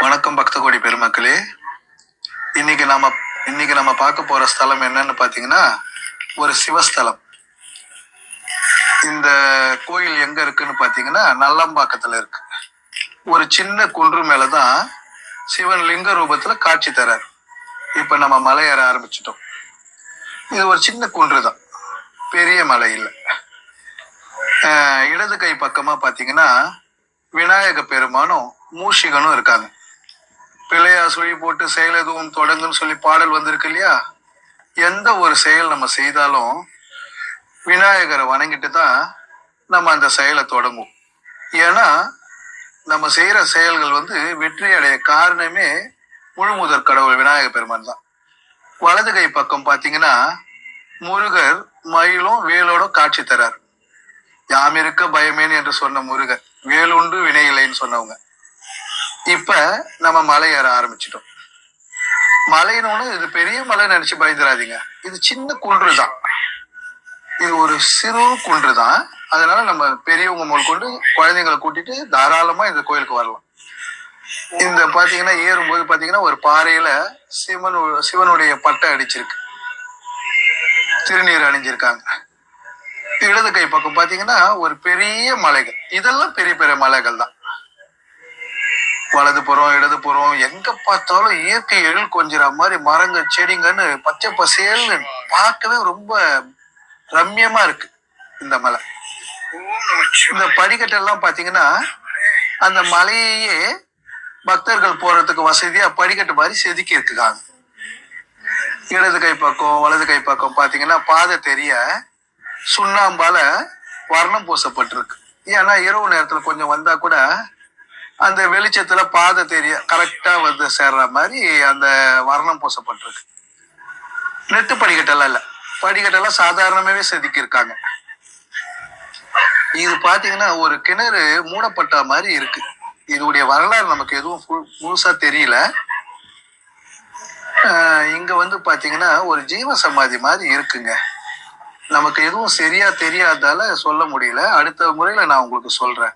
வணக்கம் பக்த கோடி பெருமக்களே. இன்னைக்கு நம்ம பார்க்க போற ஸ்தலம் என்னன்னு பாத்தீங்கன்னா ஒரு சிவஸ்தலம். இந்த கோயில் எங்க இருக்குன்னு பாத்தீங்கன்னா நல்லம்பாக்கத்துல இருக்கு. ஒரு சின்ன குன்று மேலதான் சிவன் லிங்க ரூபத்துல காட்சி தரார். இப்ப நம்ம மலை ஏற ஆரம்பிச்சிட்டோம். இது ஒரு சின்ன குன்று தான், பெரிய மலை இல்லை. இடது கை பக்கமா பாத்தீங்கன்னா விநாயக பெருமானும் மூஷிகனும் இருக்காங்க. பிள்ளையா சொல்லி போட்டு செயல் எதுவும் தொடங்குன்னு சொல்லி பாடல் வந்திருக்கு இல்லையா? எந்த ஒரு செயல் நம்ம செய்தாலும் விநாயகரை வணங்கிட்டு தான் நம்ம அந்த செயலை தொடங்கும். ஏன்னா நம்ம செய்யற செயல்கள் வெற்றி அடைய காரணமே முழு முதற் கடவுள் விநாயக பெருமான் தான். வலது கை பக்கம் பாத்தீங்கன்னா முருகர் மயிலும் வேலோட காட்சி தரார். யாம் இருக்க பயமேன் என்று சொன்ன முருகர், வேலுண்டு வினை இல்லைன்னு சொன்னவங்க. இப்ப நம்ம மலை ஏற ஆரம்பிச்சிட்டோம். மலைன்னு இது பெரிய மலை நினைச்சு பயந்துடாதீங்க. இது சின்ன குன்று தான். இது ஒரு சிறு குன்று தான். அதனால நம்ம பெரியவங்க முதல் கொண்டு குழந்தைங்களை கூட்டிட்டு தாராளமா இந்த கோயிலுக்கு வரலாம். இந்த பாத்தீங்கன்னா ஏறும்போது பாத்தீங்கன்னா ஒரு பாறையில சிவனுடைய பட்டை அடிச்சிருக்கு, திருநீர் அணிஞ்சிருக்காங்க. இடது கை பக்கம் பாத்தீங்கன்னா ஒரு பெரிய மலைகள். இதெல்லாம் பெரிய பெரிய மலைகள் தான். வலது புறம் இடது புறம் எங்க பார்த்தாலும் இயற்கை எழில் கொஞ்சிற மாதிரி மரங்க செடிங்கன்னு பச்சை பசேல்னு பார்க்கவே ரொம்ப ரம்யமா இருக்கு இந்த மலை. இந்த படிக்கட்டெல்லாம் பாத்தீங்கன்னா அந்த மலையே பக்தர்கள் போறதுக்கு வசதியா படிக்கட்டு மாதிரி செதுக்கி இருக்குக்காங்க. இடது கை பக்கம் வலது கை பக்கம் பாத்தீங்கன்னா பாதை தெரிய சுண்ணாம்பால வர்ணம் பூசப்பட்டிருக்கு. ஏன்னா இரவு நேரத்துல கொஞ்சம் வந்தா கூட அந்த வெளிச்சத்துல பாதை தெரிய கரெக்டா சேர்ற மாதிரி அந்த வர்ணம் பூசப்பட்டிருக்கு. நெட்டு படிக்கட்டெல்லாம் இல்ல, படிக்கட்டெல்லாம் சாதாரணமாவே செதுக்கி இருக்காங்க. இது பாத்தீங்கன்னா ஒரு கிணறு மூடப்பட்ட மாதிரி இருக்கு. இதோடைய வரலாறு நமக்கு எதுவும் முழுசா தெரியல. இங்க பாத்தீங்கன்னா ஒரு ஜீவ சமாதி மாதிரி இருக்குங்க. நமக்கு எதுவும் சரியா தெரியாதால சொல்ல முடியல. அடுத்த முறையில நான் உங்களுக்கு சொல்றேன்.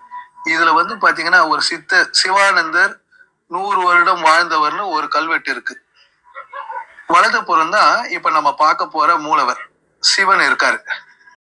இதுல பாத்தீங்கன்னா ஒரு சிவானந்தர் 100 வருடம் வாழ்ந்தவர்னு ஒரு கல்வெட்டு இருக்கு. வலது புறம் தான் இப்ப நம்ம பார்க்க போற மூலவர் சிவன் இருக்காரு.